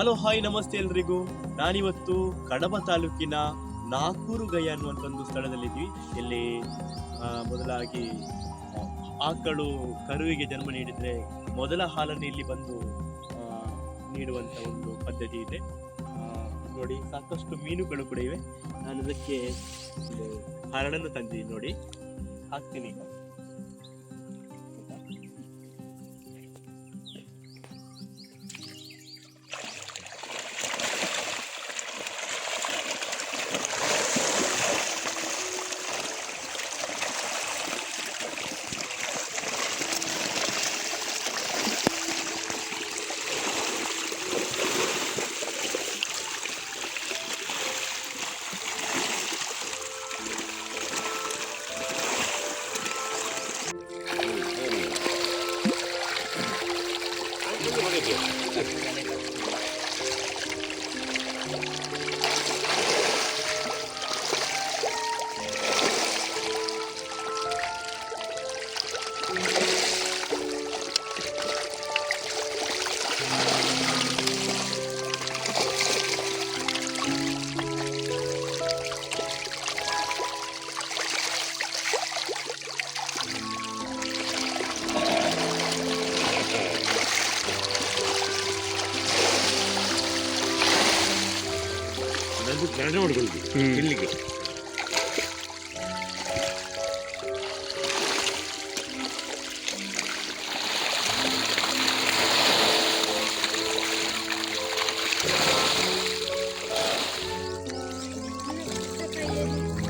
Hello hi ನಮಸ್ತೆ ಎಲ್ರಿಗೂ. ನಾನಿವತ್ತು ಕಡಬ ತಾಲೂಕಿನ ನಾಕೂರು ಗಯ ಅನ್ನುವಂಥ ಒಂದು ಸ್ಥಳದಲ್ಲಿದ್ವಿ. ಇಲ್ಲಿ ಮೊದಲಾಗಿ ಆ, ಆಕಳು ಕರುವಿಗೆ ಜನ್ಮ ನೀಡಿದ್ರೆ ಮೊದಲ ಹಾಲನ್ನು ಇಲ್ಲಿ ಬಂದು ಆ, ನೀಡುವಂತ ಒಂದು ಪದ್ಧತಿ ಇದೆ. ಆ, ನೋಡಿ ಸಾಕಷ್ಟು ಮೀನುಗಳು ಕೂಡ ಇವೆ. ನಾನು ಅದಕ್ಕೆ ಒಂದು ಹರಳನ್ನು ತಂದಿದ್ದೀನಿ ನೋಡಿ, ಹಾಕ್ತೀನಿ ಈಗ. ಇಲ್ಲಿಗೆ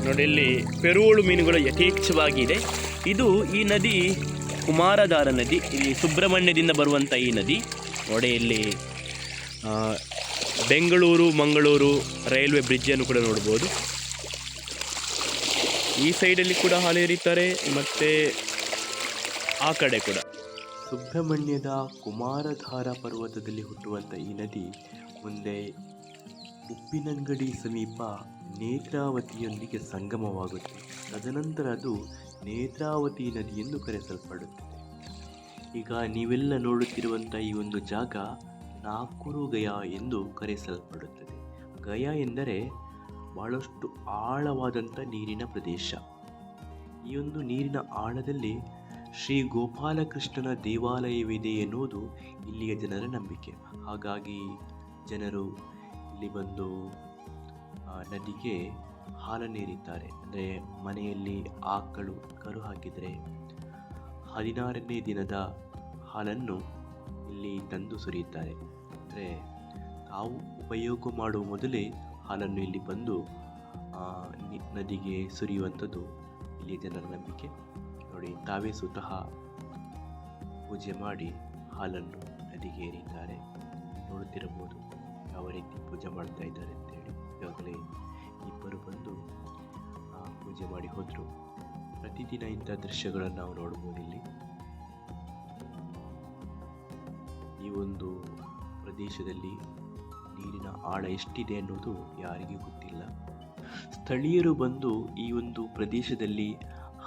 ನೋಡಿ, ಇಲ್ಲಿ ಪೆರುವಳು ಮೀನುಗಳು ಯಥೇಚ್ಛವಾಗಿದೆ. ಇದು ಈ ನದಿ ಕುಮಾರಧಾರ ನದಿ. ಇಲ್ಲಿ ಸುಬ್ರಹ್ಮಣ್ಯದಿಂದ ಬರುವಂಥ ಈ ನದಿ ನೋಡಿ. ಇಲ್ಲಿ ಬೆಂಗಳೂರು ಮಂಗಳೂರು ರೈಲ್ವೆ ಬ್ರಿಡ್ಜನ್ನು ಕೂಡ ನೋಡ್ಬೋದು. ಈ ಸೈಡಲ್ಲಿ ಕೂಡ ಹಾಲು ಎರೀತಾರೆ, ಮತ್ತು ಆ ಕಡೆ ಕೂಡ. ಸುಬ್ರಹ್ಮಣ್ಯದ ಕುಮಾರಧಾರ ಪರ್ವತದಲ್ಲಿ ಹುಟ್ಟುವಂಥ ಈ ನದಿ ಮುಂದೆ ಉಪ್ಪಿನಂಗಡಿ ಸಮೀಪ ನೇತ್ರಾವತಿಯೊಂದಿಗೆ ಸಂಗಮವಾಗುತ್ತೆ. ತದನಂತರ ಅದು ನೇತ್ರಾವತಿ ನದಿ ಎಂದು ಕರೆಸಲ್ಪಡುತ್ತದೆ. ಈಗ ನೀವೆಲ್ಲ ನೋಡುತ್ತಿರುವಂಥ ಈ ಒಂದು ಜಾಗ ನಾಕೂರು ಗಯ ಎಂದು ಕರೆಸಲ್ಪಡುತ್ತದೆ. ಗಯ ಎಂದರೆ ಬಹಳಷ್ಟು ಆಳವಾದಂಥ ನೀರಿನ ಪ್ರದೇಶ. ಈ ಒಂದು ನೀರಿನ ಆಳದಲ್ಲಿ ಶ್ರೀ ಗೋಪಾಲಕೃಷ್ಣನ ದೇವಾಲಯವಿದೆ ಎನ್ನುವುದು ಇಲ್ಲಿಯ ಜನರ ನಂಬಿಕೆ. ಹಾಗಾಗಿ ಜನರು ಇಲ್ಲಿ ಬಂದು ನದಿಗೆ ಹಾಲನ್ನು ಎರೀತಾರೆ. ಅಂದರೆ ಮನೆಯಲ್ಲಿ ಆಕಳು ಕರು ಹಾಕಿದರೆ 16ನೇ ದಿನದ ಹಾಲನ್ನು ಇಲ್ಲಿ ತಂದು ಸುರಿಯುತ್ತಾರೆ. ಅಂದರೆ ತಾವು ಉಪಯೋಗ ಮಾಡುವ ಮೊದಲೇ ಹಾಲನ್ನು ಇಲ್ಲಿ ಬಂದು ನದಿಗೆ ಸುರಿಯುವಂಥದ್ದು ಇಲ್ಲಿ ಜನರ ನಂಬಿಕೆ. ನೋಡಿ, ತಾವೇ ಸ್ವತಃ ಪೂಜೆ ಮಾಡಿ ಹಾಲನ್ನು ನದಿಗೆ ಎರೀತಾರೆ. ನೋಡುತ್ತಿರಬಹುದು ಯಾವ ರೀತಿ ಪೂಜೆ ಮಾಡ್ತಾ ಇದ್ದಾರೆ ಅಂತೇಳಿ. ಈಗಾಗಲೇ ಇಬ್ಬರು ಬಂದು ಪೂಜೆ ಮಾಡಿ ಹೋದರು. ಪ್ರತಿದಿನ ಇಂಥ ದೃಶ್ಯಗಳನ್ನು ನಾವು ನೋಡ್ಬೋದು ಇಲ್ಲಿ. ಈ ಒಂದು ಪ್ರದೇಶದಲ್ಲಿ ನೀರಿನ ಆಳ ಎಷ್ಟಿದೆ ಅನ್ನೋದು ಯಾರಿಗೂ ಗೊತ್ತಿಲ್ಲ. ಸ್ಥಳೀಯರು ಬಂದು ಈ ಒಂದು ಪ್ರದೇಶದಲ್ಲಿ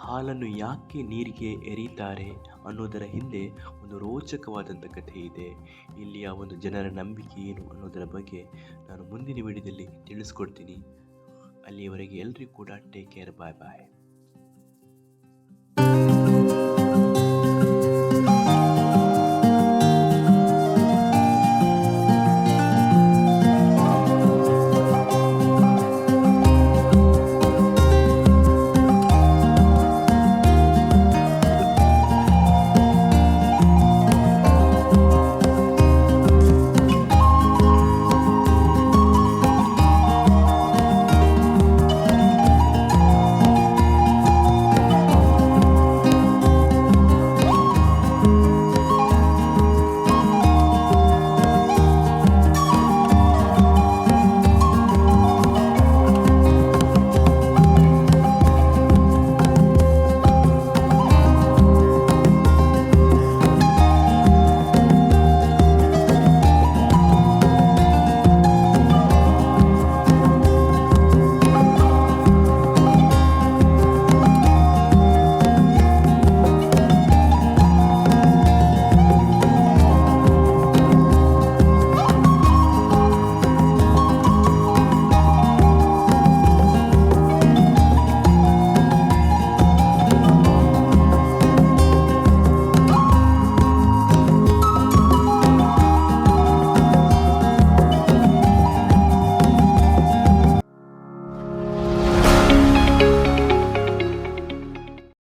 ಹಾಲನ್ನು ಯಾಕೆ ನೀರಿಗೆ ಎರೀತಾರೆ ಅನ್ನೋದರ ಹಿಂದೆ ಒಂದು ರೋಚಕವಾದಂಥ ಕಥೆ ಇದೆ. ಇಲ್ಲಿಯ ಒಂದು ಜನರ ನಂಬಿಕೆ ಏನು ಅನ್ನೋದರ ಬಗ್ಗೆ ನಾನು ಮುಂದಿನ ವಿಡಿಯೋದಲ್ಲಿ ತಿಳಿಸ್ಕೊಡ್ತೀನಿ. ಅಲ್ಲಿಯವರೆಗೆ ಎಲ್ರಿಗೂ ಕೂಡ ಟೇಕ್ ಕೇರ್, ಬಾಯ್ ಬಾಯ್.